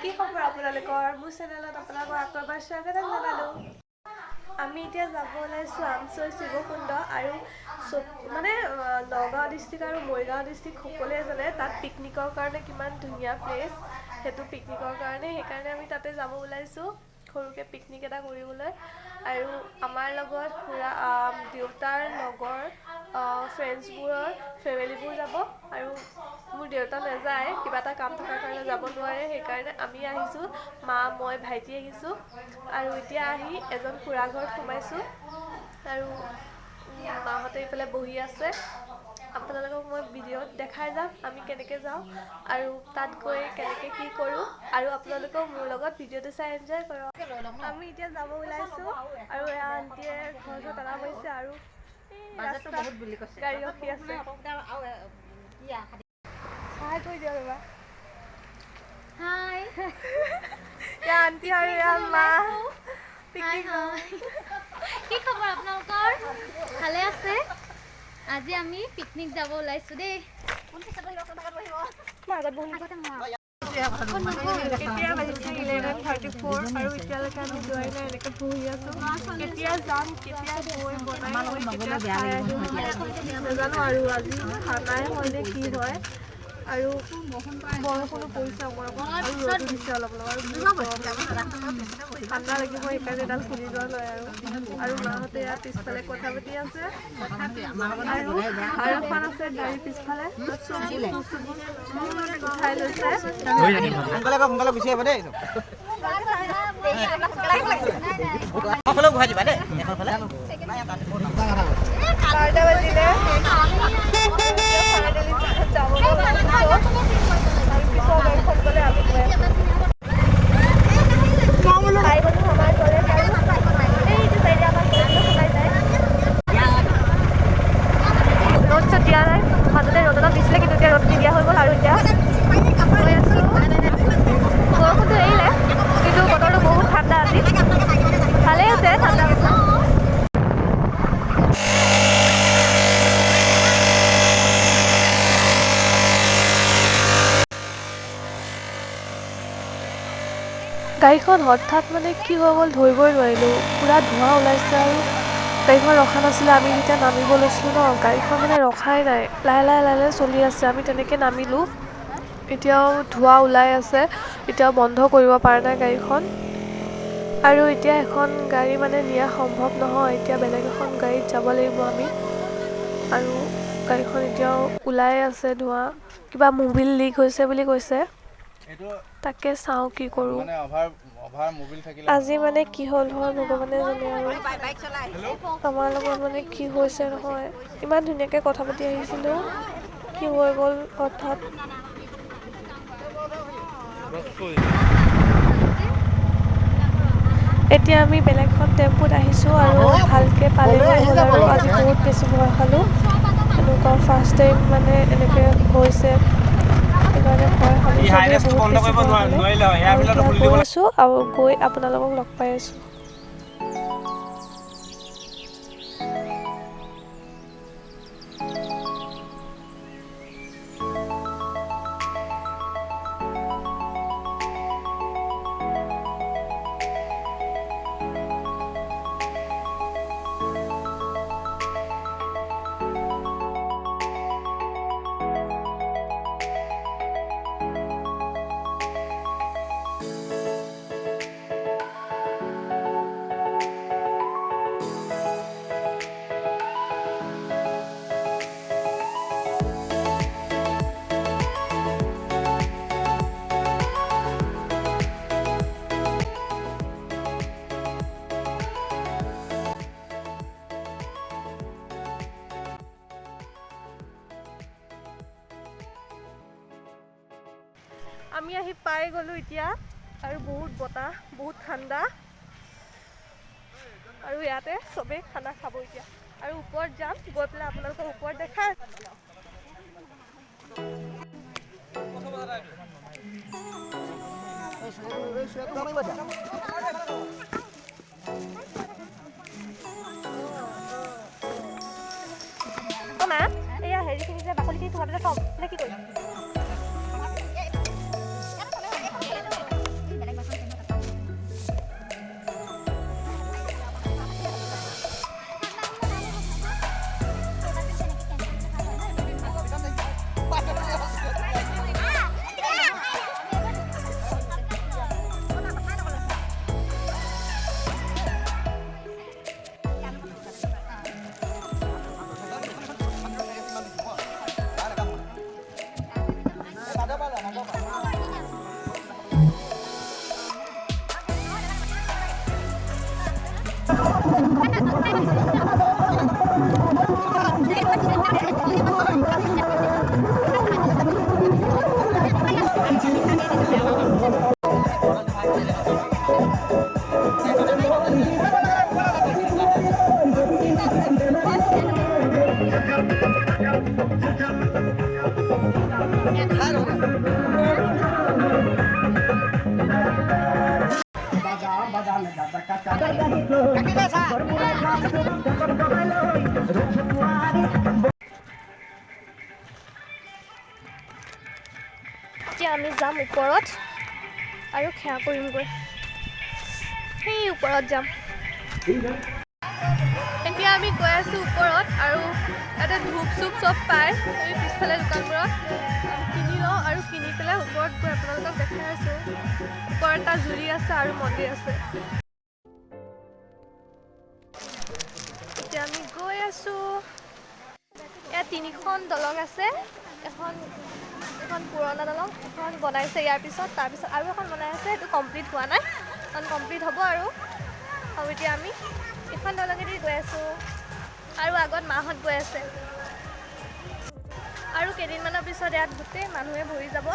কি খবৰ আপোনালোকৰ? মোৰ চেনেলত আপোনালোকক আকৌ এবাৰ স্বাগতম জনালোঁ। আমি এতিয়া যাব ওলাইছোঁ আমছৈ শিৱকুণ্ড আৰু নগাঁও ডিষ্ট্ৰিক্ট আৰু মৰিগাঁও ডিষ্ট্ৰিক্ট সকলোৱে জানে তাত পিকনিকৰ কাৰণে কিমান ধুনীয়া প্লেচ। সেইটো পিকনিকৰ সেইকাৰণে আমি তাতে যাব ওলাইছোঁ সৰুকৈ পিকনিক এটা কৰিবলৈ। আৰু আমাৰ লগত পুৰা দেউতাৰ লগৰ ফ্ৰেণ্ডছবোৰৰ ফেমিলিবোৰ যাব আৰু মোৰ দেউতা নাযায়, কিবা এটা কাম থকাৰ কাৰণে যাব নোৱাৰে। সেইকাৰণে আমি আহিছোঁ, মা মই ভাইটি আহিছোঁ আৰু এতিয়া আহি এজন খুৰা ঘৰত সোমাইছোঁ আৰু মাহঁতে এইফালে বহি আছে। আপোনালোকক মই ভিডিঅ'ত দেখাই যাম আমি কেনেকৈ যাওঁ আৰু তাত গৈ কেনেকৈ কি কৰোঁ আৰু আপোনালোকেও মোৰ লগত ভিডিঅ'টো চাই এনজয় কৰক। আমি এতিয়া যাব ওলাইছোঁ আৰু এয়া আণ্টিয়ে ঘৰটো তলা বহিছে আৰু ৰাস্তাত গাড়ী ৰখি আছে। হাই কৈ দিয়ক ৰ'বা। হাই এয়া আণ্টি আৰু এয়া মা। হাই হাই কি খবৰ আপোনালোকৰ? ভালে আছে? আজি আমি পিকনিক যাব ওলাইছোঁ দেই। কেতিয়া বাজিছে 11:34 আৰু এতিয়ালৈকে আমি যোৱাই নাই, এনেকৈ বহি আছোঁ। কেতিয়া যাম, কেতিয়া গৈ বনাই কেতিয়া খাই আহিম নাজানো আৰু আজি খানাই হয় নে কি হয়। আৰু বৰষুণো পৰিছে অকণমান আৰু ৰ'দো দিছে অলপ আৰু ঠাণ্ডা লাগিব, সেইকাৰণে এডাল খুলি লোৱা লয় আৰু মাহঁতে ইয়াত পিছফালে কথা পাতি আছে আৰু এখন আছে গাড়ীৰ পিছফালে উঠাই লৈছে। মাজতে ৰ'দ অলপ দিছিলে কিন্তু এতিয়া ৰ'দ নিদিয়া হৈ গ'ল আৰু এতিয়া বৰষুণটো এৰিলে কিন্তু বতৰটো বহুত ঠাণ্ডা আজি, ভালেই আছে ঠাণ্ডা কথা। গাড়ীখন হঠাৎ কি হৈ গ'ল ধৰিবই নোৱাৰিলোঁ, পূৰা ধোঁৱা ওলাইছে আৰু গাড়ীখন ৰখা নাছিলে। আমি যেতিয়া নামিব লৈছিলোঁ ন, গাড়ীখন ৰখাই নাই, লাহে লাহে চলি আছে। আমি তেনেকৈ নামিলোঁ, এতিয়াও ধোঁৱা ওলাই আছে, এতিয়াও বন্ধ কৰিব পৰা নাই গাড়ীখন। আৰু এতিয়া এখন গাড়ী নিয়া সম্ভৱ নহয়, এতিয়া বেলেগ এখন গাড়ীত যাব লাগিব আমি। আৰু গাড়ীখন এতিয়াও ওলাই আছে ধোঁৱা, কিবা মোবিল লিক হৈছে বুলি কৈছে, তাকে চাওঁ কি কৰোঁ। আজি কি হ'ল হয় ভগৱানে জানে আৰু আমাৰ লগত কি হৈছে নহয়। ইমান ধুনীয়াকৈ কথা পাতি আহিছিলোঁ, কি হৈ গ'ল হঠাৎ। এতিয়া আমি বেলেগ এখন টেম্পুত আহিছোঁ আৰু ভালকৈ পালেগৈ হ'ল আৰু আজি বহুত বেছি ভয় খালোঁ। এনেকুৱা ফাৰ্ষ্ট টাইম এনেকৈ হৈছে, সেইকাৰণে ভয় খালোঁ, চবেই বহুত বেছি ভয় খালে। আৰু এতিয়া গৈ আছোঁ আৰু গৈ আপোনালোকক লগ পাই আছোঁ। আমি আহি পাই গ'লোঁ এতিয়া আৰু বহুত বতাহ, বহুত ঠাণ্ডা আৰু ইয়াতে চবেই খানা খাব এতিয়া আৰু ওপৰত যাম, গৈ পেলাই আপোনালোকক ওপৰত দেখাই। মা এয়া হেৰিখিনি যে বাকলিখিনি থোৱাৰ পিছত থ'ম নে কি কৰিম? এতিয়া আমি যাম ওপৰত আৰু সেৱা কৰিমগৈ সেই ওপৰত যাম এতিয়া আমি গৈ আছোঁ ওপৰত আৰু ইয়াতে ধূপ চুপ চব পায় এই পিছফালে দোকানবোৰত কিনি লওঁ আৰু কিনি পেলাই ওপৰত গৈ আপোনালোকক দেখাই আছোঁ ওপৰত এটা জুৰি আছে আৰু মন্দিৰ আছে এতিয়া আমি গৈ আছোঁ ইয়াত 3খন দলং আছে এখন পুৰণা দলং এখন বনাইছে ইয়াৰ পিছত তাৰপিছত আৰু এখন বনাই আছে সেইটো কমপ্লিট হোৱা নাই এখন কমপ্লিট হ'ব আৰু এতিয়া আমি এখন দলঙেদি গৈ আছোঁ আৰু আগত মাহঁত গৈ আছে আৰু কেইদিনমানৰ পিছত ইয়াত গোটেই মানুহে ভৰি যাব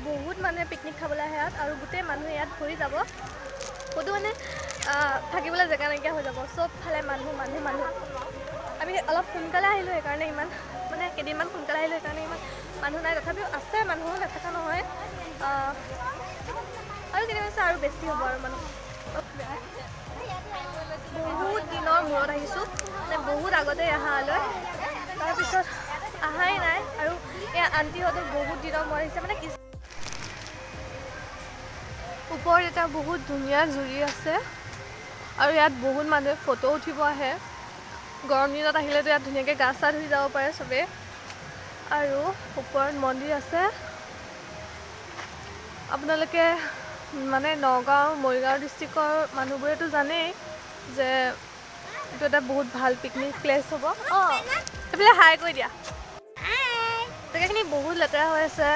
বহুত মানুহে পিকনিক খাবলৈ আহে ইয়াত আৰু গোটেই মানুহে ইয়াত ভৰি যাব ক'তো মানে থাকিবলৈ জেগা নাইকিয়া হৈ যাব চবফালে মানুহ আমি অলপ সোনকালে আহিলোঁ সেইকাৰণে ইমান মানে কেইদিনমান সোনকালে আহিলোঁ সেইকাৰণে ইমান মানুহ নাই তথাপিও আছে মানুহ নাথাকা নহয় আৰু কেইদিনমান আছে আৰু বেছি হ'ব আৰু মানুহ বহুত দিনৰ মূৰত আহিছোঁ মানে বহুত আগতে অহালৈ তাৰপিছত অহাই নাই আৰু এই আণ্টিহঁতো বহুত দিনৰ মূৰত আহিছে মানে ওপৰত এটা বহুত ধুনীয়া জুৰি আছে আৰু ইয়াত বহুত মানুহে ফটো উঠিব আহে গৰম দিনত আহিলেতো ইয়াত ধুনীয়াকৈ গা চা ধুই যাব পাৰে চবেই আৰু ওপৰত মন্দিৰ আছে আপোনালোকে মানে নগাঁও মৰিগাঁও ডিষ্ট্ৰিক্টৰ মানুহবোৰেতো জানেই যে এইটো এটা বহুত ভাল পিকনিক প্লেচ হ'ব এইফালে হাই কৈ দিয়া জেগাখিনি বহুত লেতেৰা হৈ আছে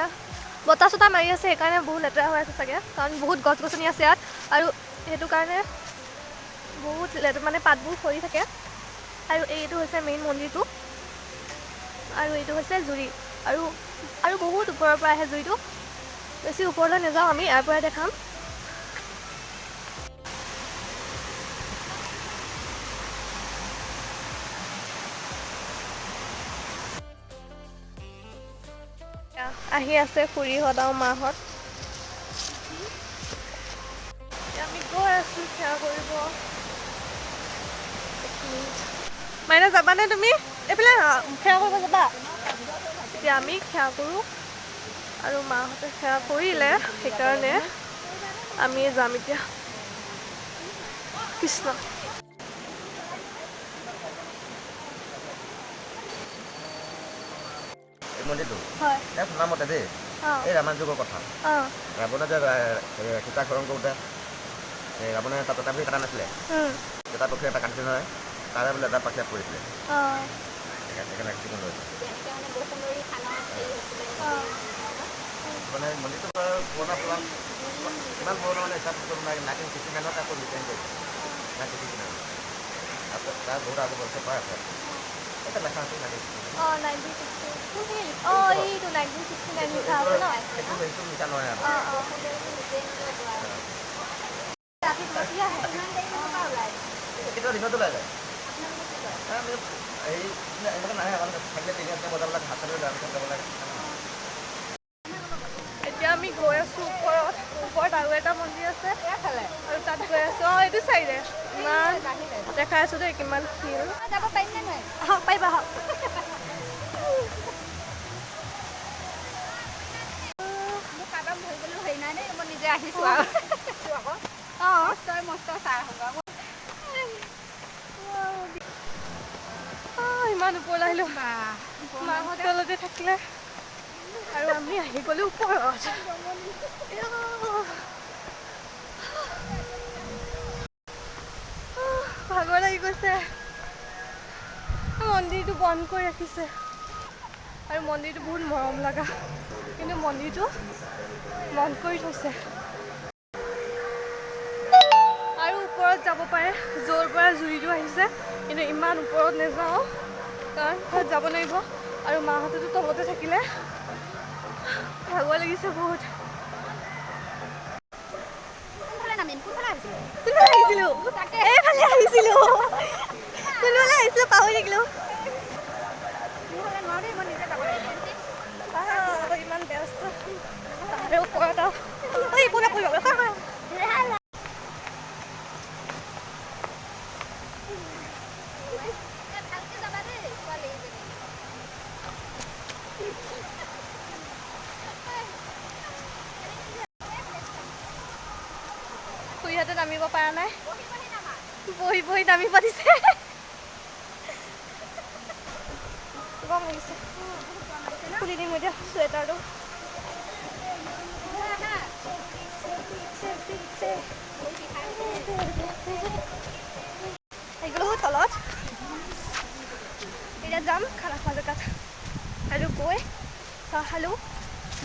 বতাহ চতাহ মাৰি আছে সেইকাৰণে বহুত লেতেৰা হৈ আছে চাগে কাৰণ বহুত গছ গছনি আছে ইয়াত আৰু সেইটো কাৰণে বহুত মানে পাতবোৰ সৰি থাকে আৰু এইটো হৈছে মেইন মন্দিৰটো আৰু এইটো হৈছে জুৰি আৰু বহুত ওপৰৰ পৰা আহে জুৰিটো বেছি ওপৰলৈ নাযাওঁ আমি ইয়াৰ পৰাই দেখাম আহি আছে খুৰীহঁত আৰু মাহঁত আমি গৈ আছোঁ সেৱা কৰিব মাইনা যাবানে তুমি এইফালে সেৱা কৰিব যাবা এতিয়া আমি সেৱা কৰোঁ আৰু মাহঁতে সেৱা কৰিলে সেইকাৰণে আমি যাম এতিয়া কৃষ্ণ মন্দিৰটো হয় শুনামতে দেই এই ৰামায়ণ যুগৰ কথা ৰাৱণে যে সীতাক হৰণ কৰোঁতে ৰাৱণে তাত এটা কাটা নাছিলে এটা পক্ষী এটা কাটিছে নহয় তাৰে বোলে এটা পাখিয়াত পৰিছিলে সেইকাৰণে কিছুমান লৈছে মানে মন্দিৰটো পুৰণা কিমান পুৰণা মানে হিচাপ নাই 1969 আকৌ ডিজাইন কৰিছে 1969 তাৰ বহুত আগৰ বছৰ পৰা আছে এটা লেখা আছে 1969 লিখা আছে ন সেইটো মিছা নহয় আৰু কেতিয়াবা দিনত ওলাই যায় হেৰি এনেকৈ নাহে থাকিলে তিনি বজাৰবিলাক হাতলৈ যাব লাগে এতিয়া আমি গৈ আছোঁ ওপৰত আৰু এটা মন্দিৰ আছে আৰু তাত গৈ আছোঁ এইটো চাইডে ইমান দেখাই আছোঁ দেই কিমান শিল যাব পাৰিম নে নহয় পাৰিবা মোক কাবাক ধৰিবলৈ হেৰি নাই দেই মই নিজে আহিছোঁ আৰু মস্ত চাই আহোঁ ইমান ওপৰলৈ আহিলোঁ মাহঁত তলতে থাকিলে আৰু আমি আহি গ'লোঁ ওপৰত ভাগৰ লাগি গৈছে মন্দিৰটো বন্ধ কৰি ৰাখিছে আৰু মন্দিৰটো বহুত মৰম লগা, কিন্তু মন্দিৰটো বন্ধ কৰি থৈছে। আৰু ওপৰত যাব পাৰে, য'ৰ পৰা জুইটো আহিছে, কিন্তু ইমান ওপৰত নাযাওঁ কাৰণ তাত যাব লাগিব। আৰু মাহঁতেতো তলতে থাকিলে, ভাগৰ লাগিছে বহুত। এইফালে আহিছিলোঁ, কোনফালে আহিছিলোঁ পাহৰি থাকিলোঁ। ইমান ব্যস্ত তাৰে ওপৰত খুৰীহঁতে নামিব পৰা নাই, বহি বহি নামিব দিছে। গৰম লাগিছে, খুলি দিম এতিয়া চুৱেটাৰটো। আহিলোঁ তলত, এতিয়া যাম খানা খোৱা জেগাত। আৰু গৈ চাহ খালোঁ,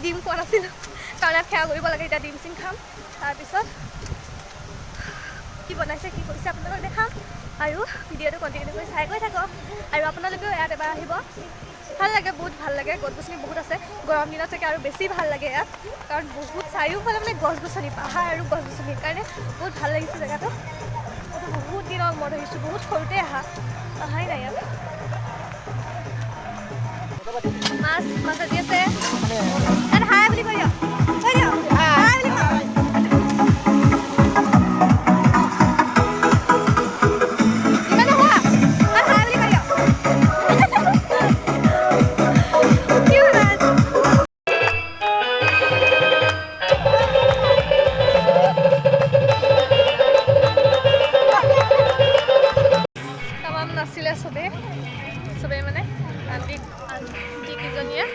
ডিম খোৱা নাছিলোঁ কাৰণ ইয়াত সেৱা কৰিব লাগে। এতিয়া ডিম চিম খাম, তাৰপিছত কি বনাইছে কি কৰিছে আপোনালোকক দেখাম, আৰু ভিডিঅ'টো কণ্টিনিউ কৰি চাই গৈ থাকক। আৰু আপোনালোকেও ইয়াত এবাৰ আহিব, ভাল লাগে, বহুত ভাল লাগে। গছ গছনি বহুত আছে, গৰম দিনত চাগে আৰু বেছি ভাল লাগে ইয়াত, কাৰণ বহুত চাৰিওফালে মানে গছ গছনি, পাহাৰ আৰু গছ গছনি, সেইকাৰণে বহুত ভাল লাগিছে জেগাটো। মইতো বহুত দিনৰ মূৰত আহিছোঁ, বহুত সৰুতে অহাই নাই ইয়াত। মাছ ভাজি আছে, তাত হাই বুলি কৈ দিয়ক, হাই বুলি কওক। তামাম নাছিলে চবেই মানে আণ্টিকেইজনীয়ে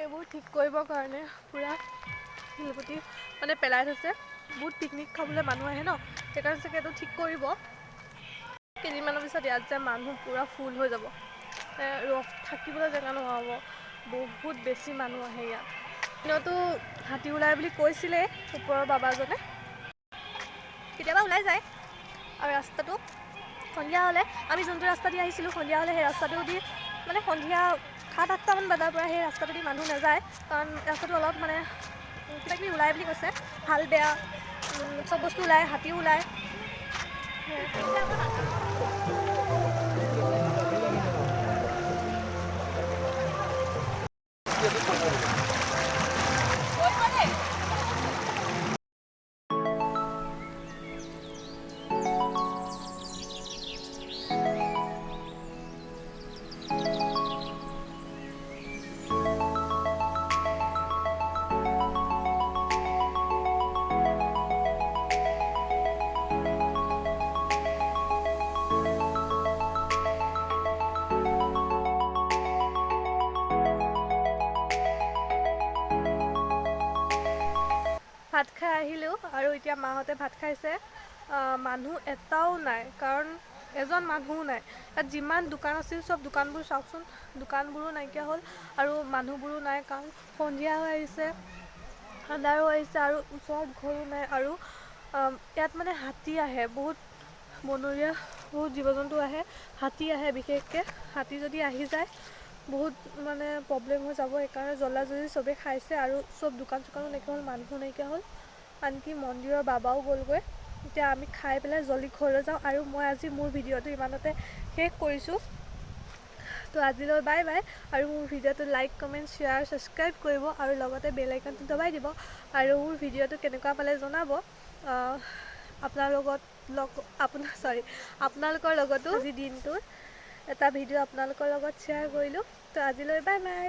এইবোৰ ঠিক কৰিবৰ কাৰণে পূৰা শিলগুটি মানে পেলাই থৈছে। বহুত পিকনিক খাবলৈ মানুহ আহে ন, সেইকাৰণে চাগে এইটো ঠিক কৰিব। কেইদিনমানৰ পিছত ইয়াত যে মানুহ পূৰা ফুল হৈ যাব, থাকিবলৈ জেগা নোহোৱা হ'ব, বহুত বেছি মানুহ আহে ইয়াত। দিনতো হাতী ওলাই বুলি কৈছিলে ওপৰৰ বাবাজনে, কেতিয়াবা ওলাই যায়। আৰু ৰাস্তাটো সন্ধিয়া হ'লে, আমি যোনটো ৰাস্তা দি আহিছিলোঁ, সন্ধিয়া হ'লে সেই ৰাস্তাটো দি মানে সন্ধিয়া 7-8টামান বজাৰ পৰা সেই ৰাস্তাটো দি মানুহ নাযায়, কাৰণ ৰাস্তাটো অলপ মানে কিবাকিবি ওলাই বুলি কৈছে, ভাল বেয়া চব বস্তু ওলায়, হাতীও ওলায়। ভাত খাই আহিলোঁ, আৰু এতিয়া মাহঁতে ভাত খাইছে। মানুহ এটাও নাই, কাৰণ এজন মানুহো নাই। ইয়াত যিমান দোকান আছিল চব দোকানবোৰ চাওকচোন, দোকানবোৰো নাইকিয়া হ'ল আৰু মানুহবোৰো নাই, কাৰণ সন্ধিয়া হৈ আহিছে, আন্ধাৰো আহিছে, আৰু ওচৰত ঘৰো নাই। আৰু ইয়াত মানে হাতী আহে, বহুত বনৰীয়া বহুত জীৱ জন্তু আহে, হাতী আহে বিশেষকৈ। হাতী যদি আহি যায় বহুত মানে প্ৰব্লেম হৈ যাব, সেইকাৰণে জ্বলা জ্বলি চবেই খাইছে, আৰু চব দোকান চোকানো নাইকিয়া হ'ল, মানুহো নাইকিয়া হ'ল, আনকি মন্দিৰৰ বাবাও গ'লগৈ। এতিয়া আমি খাই পেলাই জল্দি ঘৰলৈ যাওঁ, আৰু মই আজি মোৰ ভিডিঅ'টো ইমানতে শেষ কৰিছোঁ। তো আজিলৈ বাই বাই, আৰু মোৰ ভিডিঅ'টো লাইক কমেণ্ট শ্বেয়াৰ ছাবস্ক্ৰাইব কৰিব, আৰু লগতে বেল আইকনটো দবাই দিব, আৰু মোৰ ভিডিঅ'টো কেনেকুৱা পালে জনাব। আপোনালোকৰ লগতো আজি দিনটোৰ এটা ভিডিঅ' আপোনালোকৰ লগত শ্বেয়াৰ কৰিলোঁ। তো আজিলৈ বাই বাই।